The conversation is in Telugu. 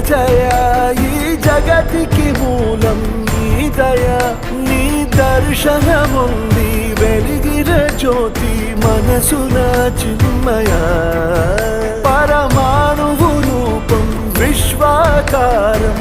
జయ ఈ జగతికి మూలం నీ దయ నీ దర్శనముంది వెలిగిన జ్యోతి మనసున చిన్మయ పరమాణువు రూపం విశ్వాకారం